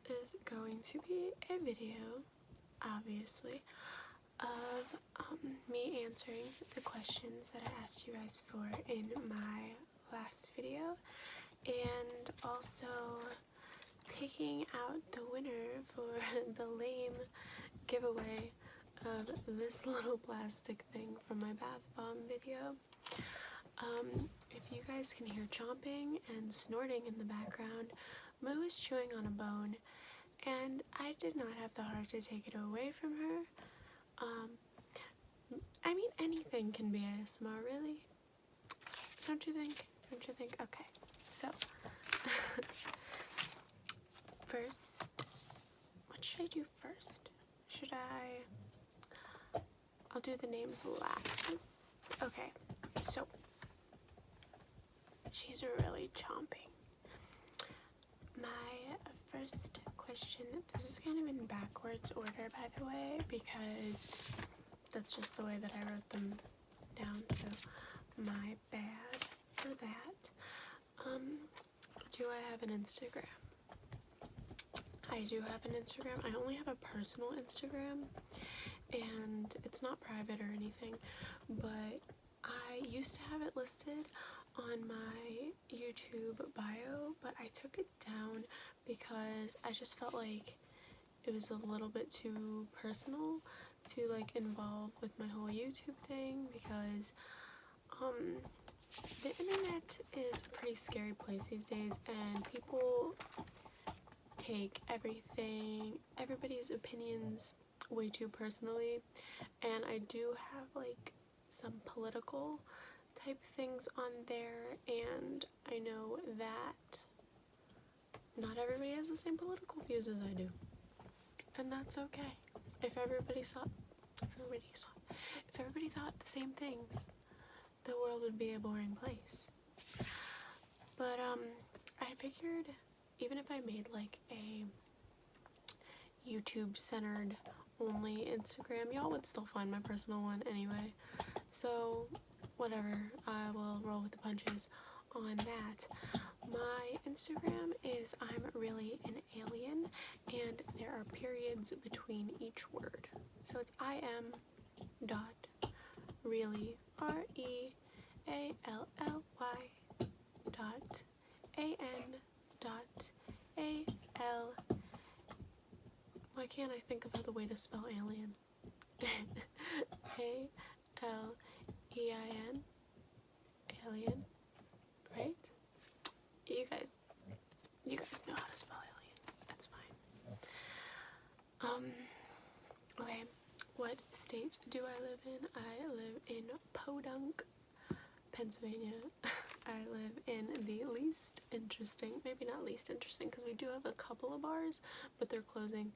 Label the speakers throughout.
Speaker 1: is going to be a video, obviously, of me answering the questions that I asked you guys for in my last video, and also picking out the winner for the lame giveaway of this little plastic thing from my bath bomb video. If you guys can hear chomping and snorting in the background, Moo is chewing on a bone, and I did not have the heart to take it away from her. I mean, anything can be ASMR, really. Don't you think? Don't you think? Okay, so first, what should I do first? I'll do the names last. Okay, so she's really chomping. My first question, this is kind of in backwards order, by the way, because that's just the way that I wrote them down, so my bad for that. Do I have an Instagram? I do have an Instagram. I only have a personal Instagram, and it's not private or anything, but I used to have it listed on my YouTube bio, but I took it down because I just felt like it was a little bit too personal to like involve with my whole YouTube thing, because the internet is a pretty scary place these days, and people take everybody's opinions way too personally, and I do have like some political type things on there, and I know that not everybody has the same political views as I do, and that's okay. If everybody thought the same things, the world would be a boring place. But I figured even if I made like a YouTube centered only Instagram, y'all would still find my personal one anyway. So whatever, I will roll with the punches on that. My Instagram is I'm really an alien, and there are periods between each word. So it's IM.really, REALLY .AN.AL. Why can't I think of the way to spell alien? ALEIN. Alien. Right? You guys know how to spell alien. That's fine. Okay. What state do I live in? I live in Podunk, Pennsylvania. I live in the least interesting, maybe not least interesting, because we do have a couple of bars, but they're closing.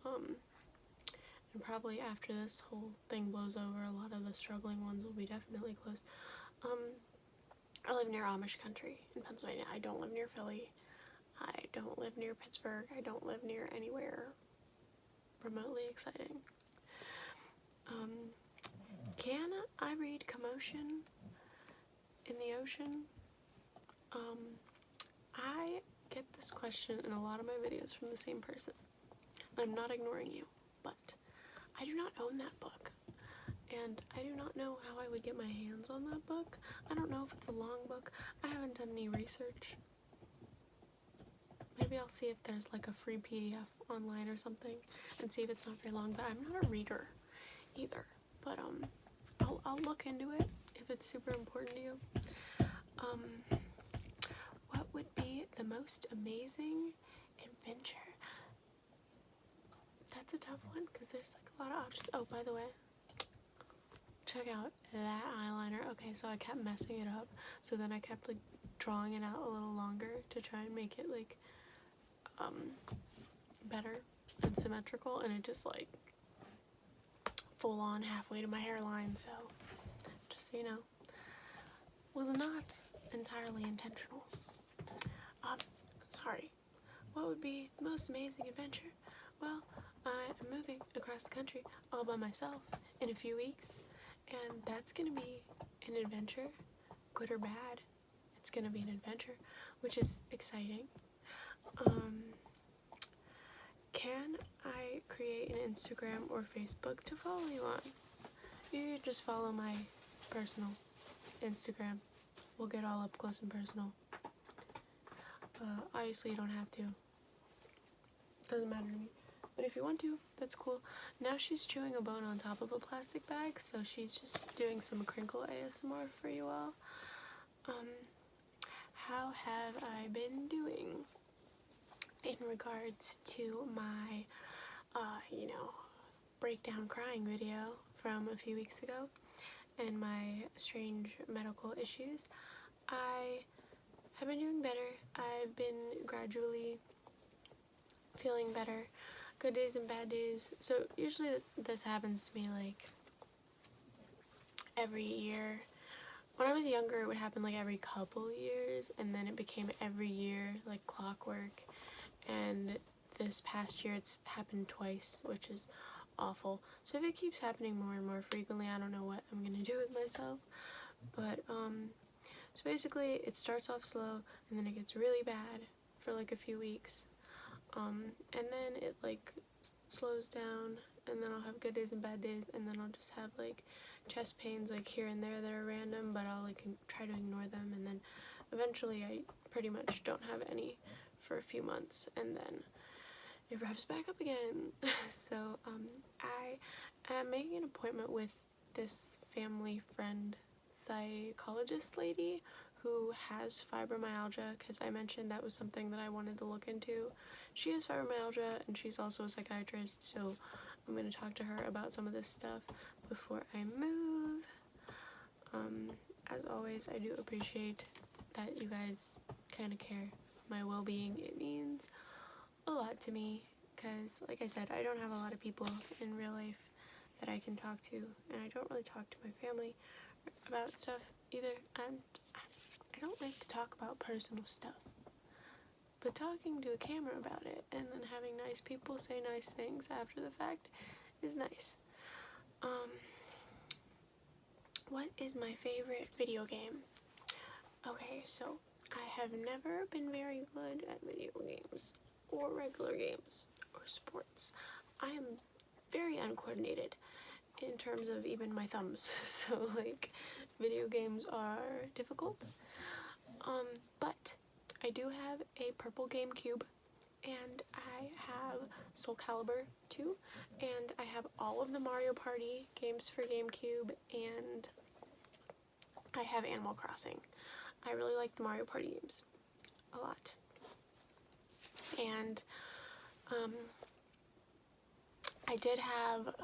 Speaker 1: And probably after this whole thing blows over, a lot of the struggling ones will be definitely closed. I live near Amish country in Pennsylvania. I don't live near Philly. I don't live near Pittsburgh. I don't live near anywhere remotely exciting. Can I read commotion in the ocean? I get this question in a lot of my videos from the same person. I'm not ignoring you, but I do not own that book, and I do not know how I would get my hands on that book. I don't know if it's a long book. I haven't done any research. Maybe I'll see if there's like a free PDF online or something and see if it's not very long, but I'm not a reader either. But I'll look into it if it's super important to you. What would be the most amazing adventure? That's a tough one because there's like a lot of options. Oh, by the way, check out that eyeliner. Okay, so I kept messing it up, so then I kept like drawing it out a little longer to try and make it like better and symmetrical, and it just like full on halfway to my hairline, so just so you know, was not entirely intentional. Sorry. What would be the most amazing adventure? Well, I am moving across the country all by myself in a few weeks, and that's gonna be an adventure, good or bad. It's gonna be an adventure, which is exciting. can I create an Instagram or Facebook to follow you on? You could just follow my personal Instagram. We'll get all up close and personal. Obviously you don't have to. Doesn't matter to me. But if you want to, that's cool. Now she's chewing a bone on top of a plastic bag, so she's just doing some crinkle ASMR for you all. How have I been doing in regards to my, breakdown crying video from a few weeks ago and my strange medical issues? I have been doing better. I've been gradually feeling better. Good days and bad days. So usually this happens to me like every year. When I was younger, it would happen like every couple years, and then it became every year, like clockwork. And this past year it's happened twice, which is awful. So if it keeps happening more and more frequently, I don't know what I'm gonna do with myself. But so basically it starts off slow and then it gets really bad for like a few weeks. And then it like slows down, and then I'll have good days and bad days, and then I'll just have like chest pains like here and there that are random, but I'll like try to ignore them, and then eventually I pretty much don't have any for a few months, and then it revs back up again. So I am making an appointment with this family friend psychologist lady who has fibromyalgia, because I mentioned that was something that I wanted to look into. She has fibromyalgia and she's also a psychiatrist, so I'm going to talk to her about some of this stuff before I move. As always, I do appreciate that you guys kind of care my well-being. It means a lot to me, because like I said, I don't have a lot of people in real life that I can talk to, and I don't really talk to my family about stuff either. I don't like to talk about personal stuff, but talking to a camera about it and then having nice people say nice things after the fact is nice. What is my favorite video game? Okay, so I have never been very good at video games or regular games or sports. I am very uncoordinated in terms of even my thumbs, so like video games are difficult. But I do have a purple GameCube, and I have Soul Calibur 2, and I have all of the Mario Party games for GameCube, and I have Animal Crossing. I really like the Mario Party games a lot. And I did have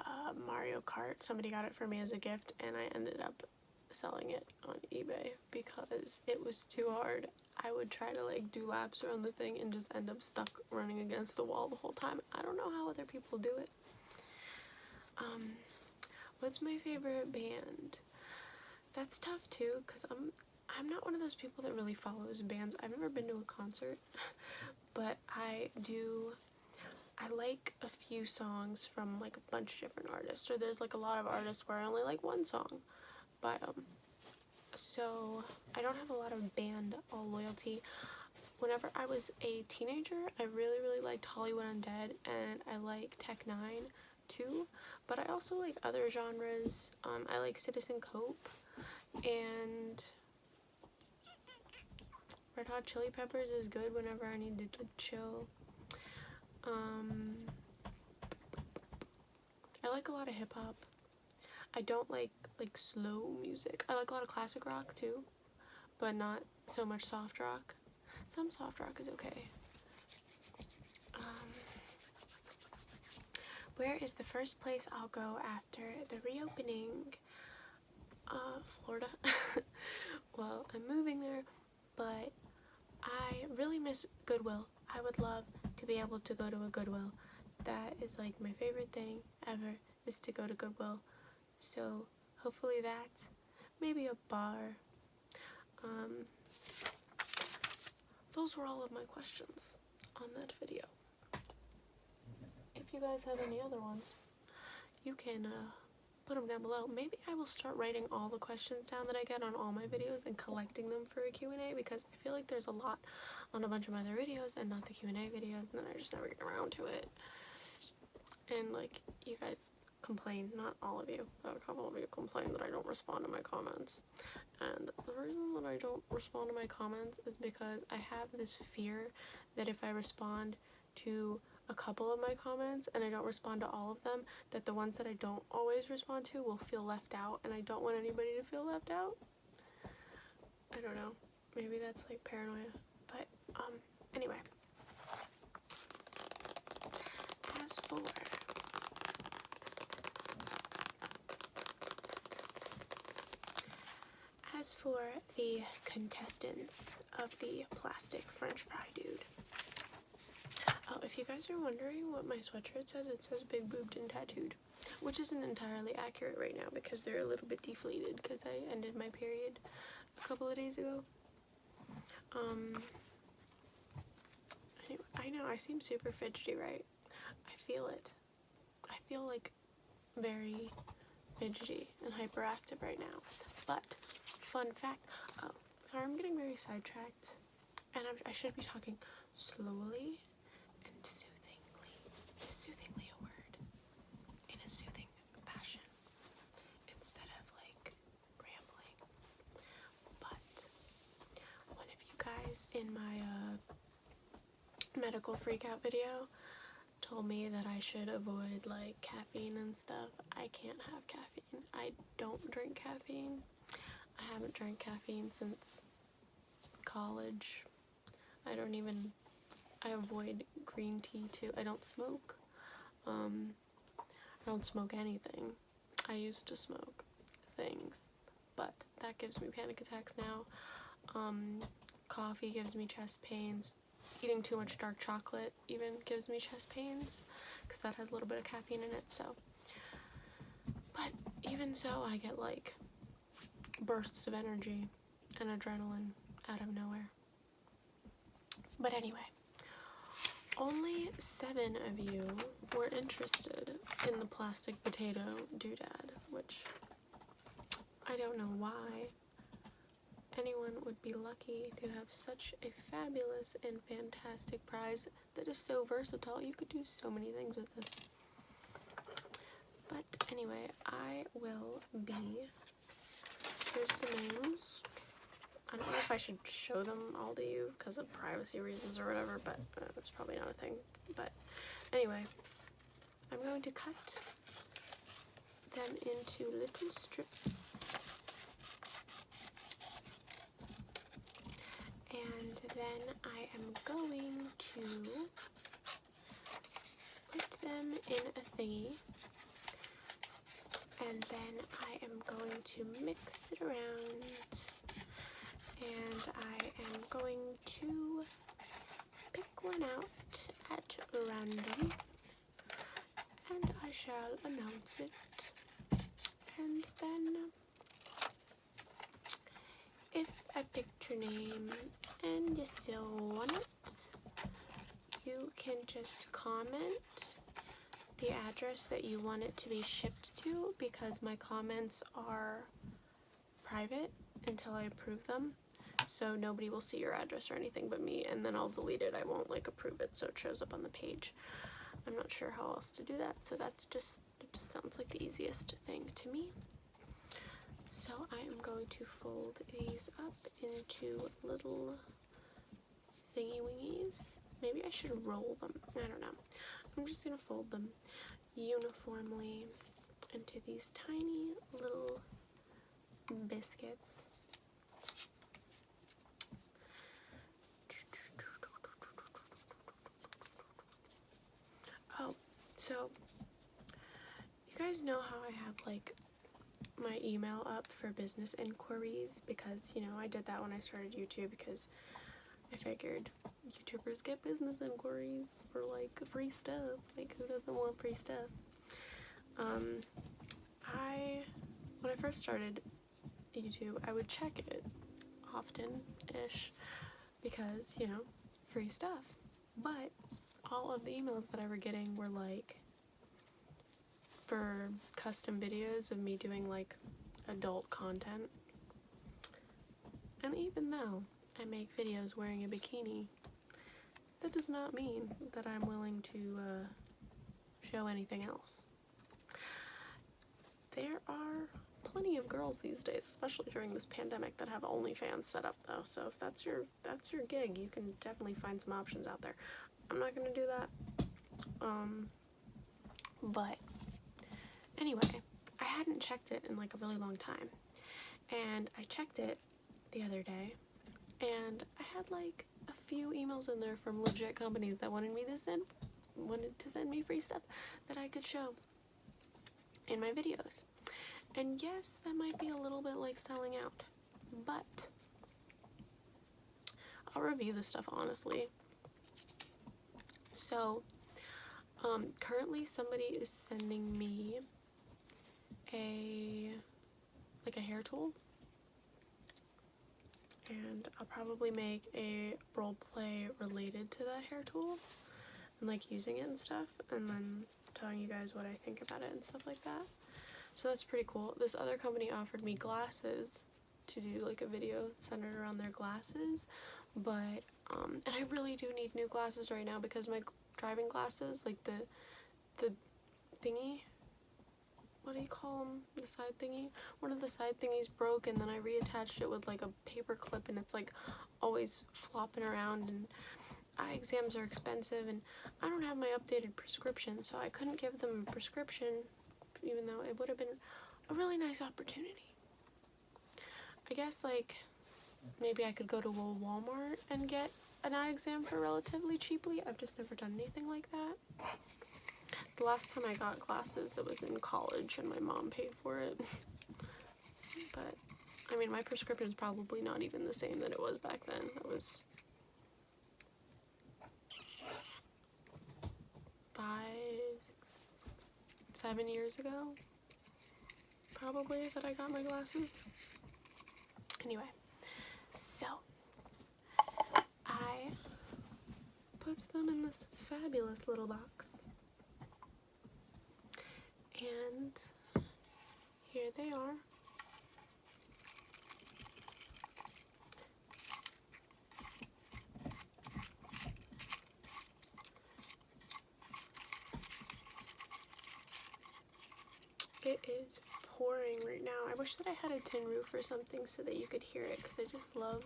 Speaker 1: Mario Kart. Somebody got it for me as a gift, and I ended up selling it on eBay because it was too hard. I would try to like do laps around the thing and just end up stuck running against the wall the whole time. I don't know how other people do it. What's my favorite band? That's tough too, because I'm not one of those people that really follows bands. I've never been to a concert, but I like a few songs from like a bunch of different artists, or there's like a lot of artists where I only like one song by them. So I don't have a lot of band loyalty. Whenever I was a teenager, I really liked Hollywood Undead, and I like Tech Nine too, but I also like other genres. I like Citizen Cope and Red Hot Chili Peppers is good whenever I need to chill. I like a lot of hip hop. I don't like slow music. I like a lot of classic rock too, but not so much soft rock. Some soft rock is okay. Where is the first place I'll go after the reopening? Florida. Well, I'm moving there, but I really miss Goodwill. I would love to be able to go to a Goodwill. That is like my favorite thing ever, is to go to Goodwill. So hopefully that, maybe a bar. Those were all of my questions on that video. If you guys have any other ones, you can put them down below. Maybe I will start writing all the questions down that I get on all my videos and collecting them for a Q&A, because I feel like there's a lot on a bunch of my other videos and not the Q&A videos, and then I just never get around to it. And like, you guys complain, not all of you, but a couple of you complain that I don't respond to my comments. And the reason that I don't respond to my comments is because I have this fear that if I respond to a couple of my comments and I don't respond to all of them, that the ones that I don't always respond to will feel left out, and I don't want anybody to feel left out. I don't know, maybe that's like paranoia, but anyway, as for the contestants of the plastic french fry dude. Oh, if you guys are wondering what my sweatshirt says, it says big boobed and tattooed, which isn't entirely accurate right now because they're a little bit deflated because I ended my period a couple of days ago. Anyway, I know I seem super fidgety, right? I feel it. I feel like very fidgety and hyperactive right now. But fun fact, oh, sorry, I'm getting very sidetracked, and I should be talking slowly and soothingly. Is soothingly a word? In a soothing fashion, instead of like rambling. But one of you guys in my medical freakout video told me that I should avoid like caffeine and stuff. I can't have caffeine. I don't drink caffeine. I haven't drank caffeine since college. I avoid green tea too. I don't smoke. I don't smoke anything. I used to smoke things, but that gives me panic attacks now. Coffee gives me chest pains. Eating too much dark chocolate even gives me chest pains because that has a little bit of caffeine in it, so. But even so, I get like bursts of energy and adrenaline out of nowhere. But anyway, only 7 of you were interested in the plastic potato doodad, which I don't know why anyone would be lucky to have such a fabulous and fantastic prize that is so versatile. You could do so many things with this. But anyway, I will be, here's the names. I don't know if I should show them all to you because of privacy reasons or whatever, but that's probably not a thing. But anyway, I'm going to cut them into little strips. And then I am going to put them in a thingy, and then I am going to mix it around, and I am going to pick one out at random, and I shall announce it, and then if I picked your name and you still want it, you can just comment the address that you want it to be shipped to, because my comments are private until I approve them, so nobody will see your address or anything but me, and then I'll delete it. I won't like approve it so it shows up on the page. I'm not sure how else to do that, so that's just, it just sounds like the easiest thing to me. So I am going to fold these up into little thingy-wingies. Maybe I should roll them. I don't know. I'm just going to fold them uniformly into these tiny little biscuits. Oh, so you guys know how I have like my email up for business inquiries, because you know I did that when I started YouTube because I figured YouTubers get business inquiries for like free stuff. Like, who doesn't want free stuff? When I first started YouTube, I would check it often-ish because, you know, free stuff. But all of the emails that I were getting were like, for custom videos of me doing like adult content. And even though I make videos wearing a bikini, that does not mean that I'm willing to show anything else. There are plenty of girls these days, especially during this pandemic, that have OnlyFans set up though. So if that's your gig, you can definitely find some options out there. I'm not gonna do that. But anyway, I hadn't checked it in like a really long time, and I checked it the other day, and I had like a few emails in there from legit companies that wanted to send me free stuff that I could show in my videos. And yes, that might be a little bit like selling out, but I'll review this stuff honestly. So currently somebody is sending me a hair tool, and I'll probably make a role play related to that hair tool and like using it and stuff, and then telling you guys what I think about it and stuff like that. So that's pretty cool. This other company offered me glasses to do like a video centered around their glasses, but and I really do need new glasses right now because my driving glasses, like the thingy, what do you call them, the side thingy, one of the side thingies broke, and then I reattached it with like a paper clip, and it's like always flopping around, and eye exams are expensive, and I don't have my updated prescription, so I couldn't give them a prescription, even though it would have been a really nice opportunity. I guess like maybe I could go to a Walmart and get an eye exam for relatively cheaply. I've just never done anything like that. The last time I got glasses, that was in college, and my mom paid for it. But I mean, my prescription is probably not even the same that it was back then. That was 7 years ago, probably, that I got my glasses. Anyway, so I put them in this fabulous little box, and here they are. It is pouring right now. I wish that I had a tin roof or something so that you could hear it, because I just love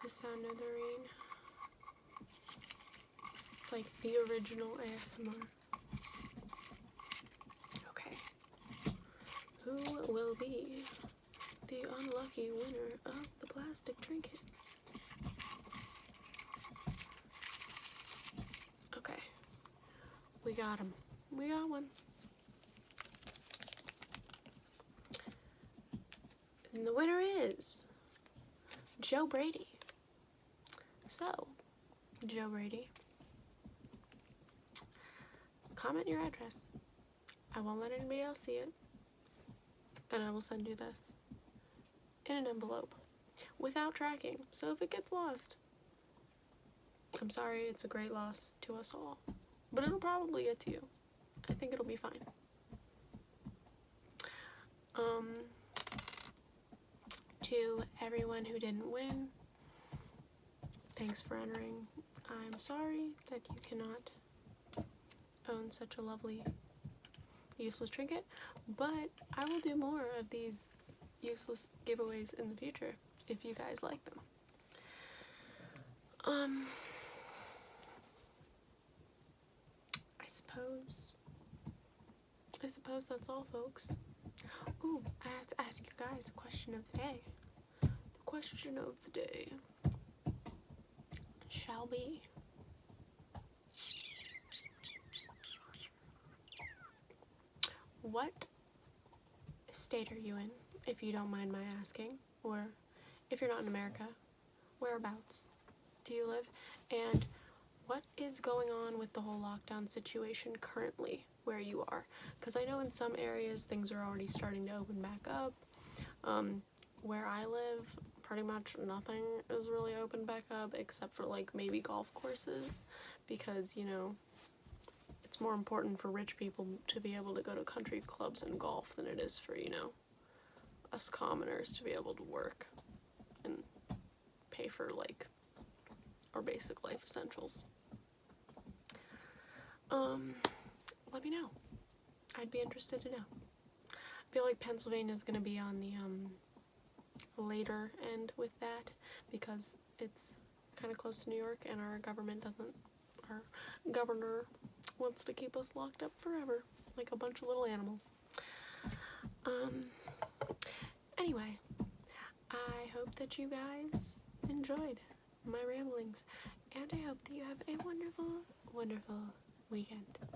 Speaker 1: the sound of the rain. It's like the original ASMR. Okay. Who will be the unlucky winner of the plastic trinket? Okay. We got him. We got one. And the winner is Joe Brady. So, Joe Brady, comment your address. I won't let anybody else see it. And I will send you this in an envelope without tracking. So if it gets lost, I'm sorry, it's a great loss to us all. But it'll probably get to you. I think it'll be fine. To everyone who didn't win, thanks for entering. I'm sorry that you cannot own such a lovely, useless trinket, but I will do more of these useless giveaways in the future if you guys like them. I suppose that's all, folks. Ooh, I have to ask you guys a question of the day. The question of the day shall be, what state are you in, if you don't mind my asking? Or if you're not in America, whereabouts do you live? And what is going on with the whole lockdown situation currently where you are? Because I know in some areas things are already starting to open back up. Where I live, pretty much nothing is really open back up except for like maybe golf courses, because, you know, it's it's more important for rich people to be able to go to country clubs and golf than it is for, you know, us commoners to be able to work and pay for, like, our basic life essentials. Let me know. I'd be interested to know. I feel like Pennsylvania is going to be on the later end with that because it's kind of close to New York and our governor wants to keep us locked up forever like a bunch of little animals. Anyway, I hope that you guys enjoyed my ramblings, and I hope that you have a wonderful, wonderful weekend.